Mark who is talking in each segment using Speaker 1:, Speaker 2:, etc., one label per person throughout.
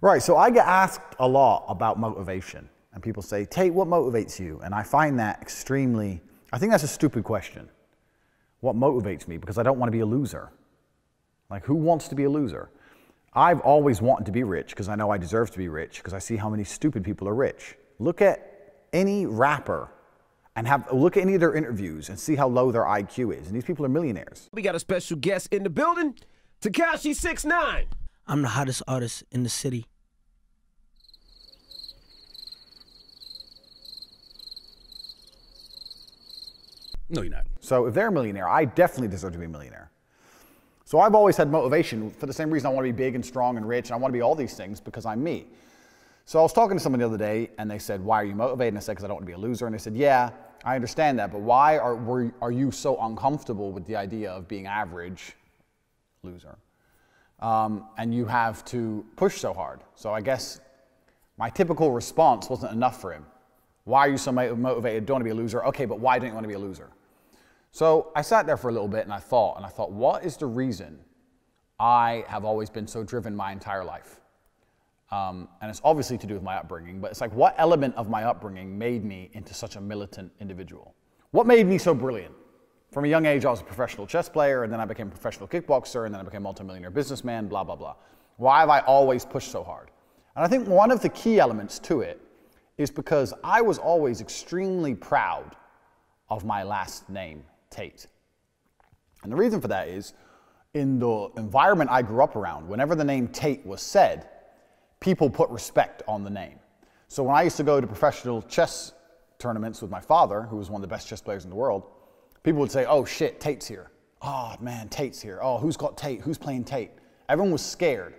Speaker 1: Right, so I get asked a lot about motivation, and people say, Tate, what motivates you? And I find that I think that's a stupid question. What motivates me? Because I don't want to be a loser. Like, who wants to be a loser? I've always wanted to be rich because I know I deserve to be rich because I see how many stupid people are rich. Look at any rapper and look at any of their interviews and see how low their IQ is. And these people are millionaires.
Speaker 2: We got a special guest in the building, Tekashi 6ix9ine.
Speaker 3: I'm the hottest artist in the city.
Speaker 2: No, you're not.
Speaker 1: So if they're a millionaire, I definitely deserve to be a millionaire. So I've always had motivation for the same reason I want to be big and strong and rich, and I want to be all these things because I'm me. So I was talking to someone the other day, and they said, why are you motivated? And I said, because I don't want to be a loser. And they said, yeah, I understand that, but why are you so uncomfortable with the idea of being average, loser? And you have to push so hard. So I guess my typical response wasn't enough for him. Why are you so motivated? Don't want to be a loser. Okay, but why don't you want to be a loser? So I sat there for a little bit and I thought, what is the reason I have always been so driven my entire life? And it's obviously to do with my upbringing, but it's like, what element of my upbringing made me into such a militant individual? What made me so brilliant? From a young age, I was a professional chess player, and then I became a professional kickboxer, and then I became a multimillionaire businessman, blah, blah, blah. Why have I always pushed so hard? And I think one of the key elements to it is because I was always extremely proud of my last name, Tate. And the reason for that is, in the environment I grew up around, whenever the name Tate was said, people put respect on the name. So when I used to go to professional chess tournaments with my father, who was one of the best chess players in the world, people would say, oh shit, Tate's here. Oh man, Tate's here. Oh, who's got Tate? Who's playing Tate? Everyone was scared.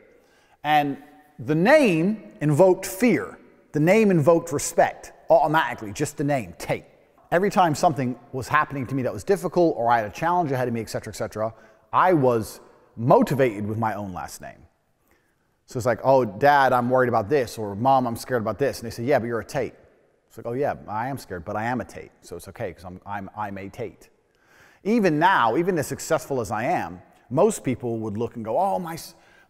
Speaker 1: And the name invoked fear. The name invoked respect automatically, just the name, Tate. Every time something was happening to me that was difficult or I had a challenge ahead of me, et cetera, I was motivated with my own last name. So it's like, oh, Dad, I'm worried about this, or Mom, I'm scared about this. And they say, yeah, but you're a Tate. It's like, oh yeah, I am scared, but I am a Tate. So it's okay, because I'm a Tate. Even now, even as successful as I am, most people would look and go, oh,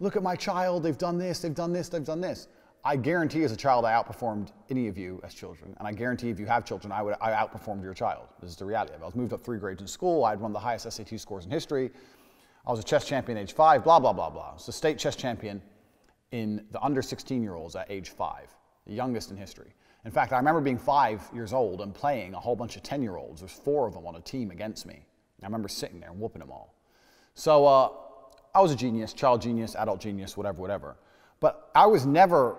Speaker 1: look at my child, they've done this, they've done this, they've done this. I guarantee as a child I outperformed any of you as children, and I guarantee if you have children, I outperformed your child. This is the reality of it. I was moved up 3 grades in school, I had one of the highest SAT scores in history, I was a chess champion at age 5, blah, blah, blah, blah. I was a state chess champion in the under 16-year-olds at age 5, the youngest in history. In fact, I remember being 5 years old and playing a whole bunch of 10-year-olds. There's 4 of them on a team against me. I remember sitting there and whooping them all. So I was a genius, child genius, adult genius, whatever. But I was never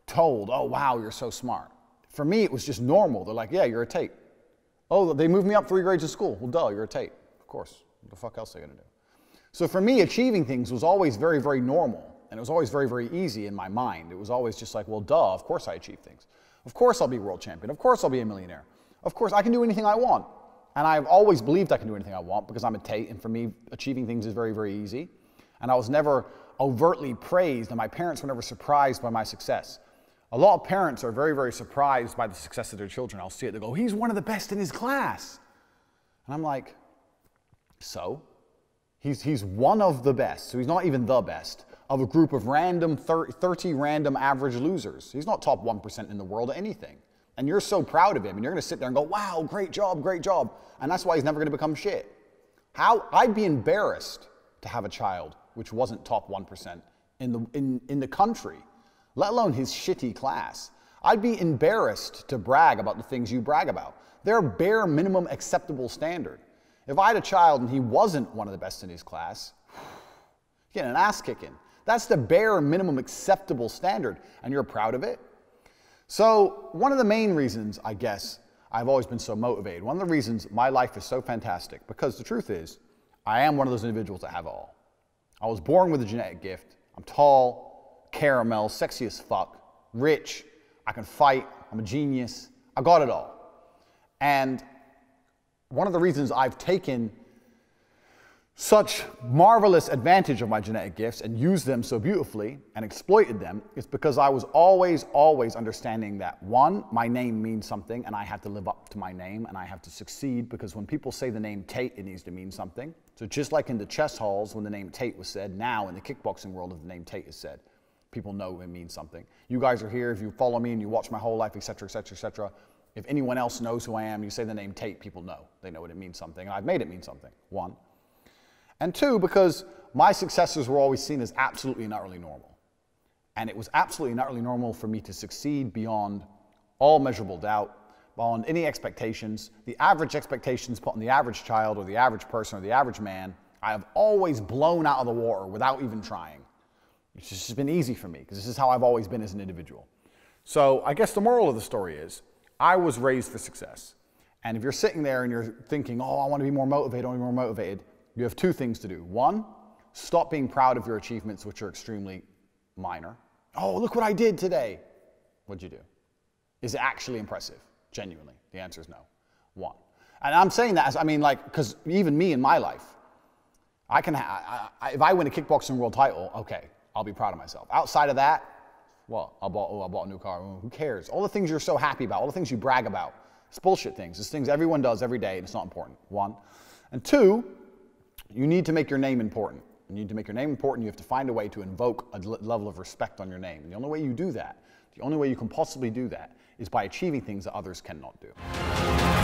Speaker 1: told, oh, wow, you're so smart. For me, it was just normal. They're like, yeah, you're a Tate. Oh, they moved me up 3 grades in school. Well, duh, you're a Tate. Of course. What the fuck else are they going to do? So for me, achieving things was always very, very normal. And it was always very, very easy in my mind. It was always just like, well, duh, of course I achieve things. Of course I'll be world champion. Of course I'll be a millionaire. Of course I can do anything I want. And I've always believed I can do anything I want because I'm a Tate, and for me, achieving things is very, very easy. And I was never overtly praised, and my parents were never surprised by my success. A lot of parents are very, very surprised by the success of their children. I'll see it, they go, he's one of the best in his class. And I'm like, so? He's one of the best, so he's not even the best, of a group of random 30 random average losers. He's not top 1% in the world at anything. And you're so proud of him, and you're going to sit there and go, wow, great job, great job. And that's why he's never going to become shit. I'd be embarrassed to have a child which wasn't top 1% in the country, let alone his shitty class. I'd be embarrassed to brag about the things you brag about. They're a bare minimum acceptable standard. If I had a child and he wasn't one of the best in his class, getting an ass kicking. That's the bare minimum acceptable standard, and you're proud of it? So one of the main reasons, I guess, I've always been so motivated, one of the reasons my life is so fantastic, because the truth is, I am one of those individuals that have it all. I was born with a genetic gift. I'm tall, caramel, sexy as fuck, rich, I can fight, I'm a genius, I got it all. And one of the reasons I've taken such marvelous advantage of my genetic gifts and used them so beautifully and exploited them is because I was always understanding that, one, my name means something and I have to live up to my name and I have to succeed, because when people say the name Tate, it needs to mean something. So just like in the chess halls when the name Tate was said, now in the kickboxing world the name Tate is said. people know it means something. You guys are here, if you follow me and you watch my whole life, etc., etc., etc. If anyone else knows who I am, you say the name Tate, people know. They know what it means something, and I've made it mean something, one. And two, because my successes were always seen as absolutely and utterly normal. And it was absolutely and utterly normal for me to succeed beyond all measurable doubt, beyond any expectations. The average expectations put on the average child or the average person or the average man, I have always blown out of the water without even trying. It's just been easy for me, because this is how I've always been as an individual. So I guess the moral of the story is, I was raised for success. And if you're sitting there and you're thinking, oh, I want to be more motivated, I want to be more motivated, you have two things to do. One, stop being proud of your achievements, which are extremely minor. Oh, look what I did today. What'd you do? Is it actually impressive? Genuinely. The answer is no. One. And I'm saying that as, I mean, like, because even me in my life, I can, if I win a kickboxing world title, okay, I'll be proud of myself. Outside of that, well, I bought a new car. Who cares? All the things you're so happy about, all the things you brag about, it's bullshit things. It's things everyone does every day, and it's not important. One. And two, you need to make your name important. You need to make your name important. You have to find a way to invoke a level of respect on your name. And the only way you do that, the only way you can possibly do that, is by achieving things that others cannot do.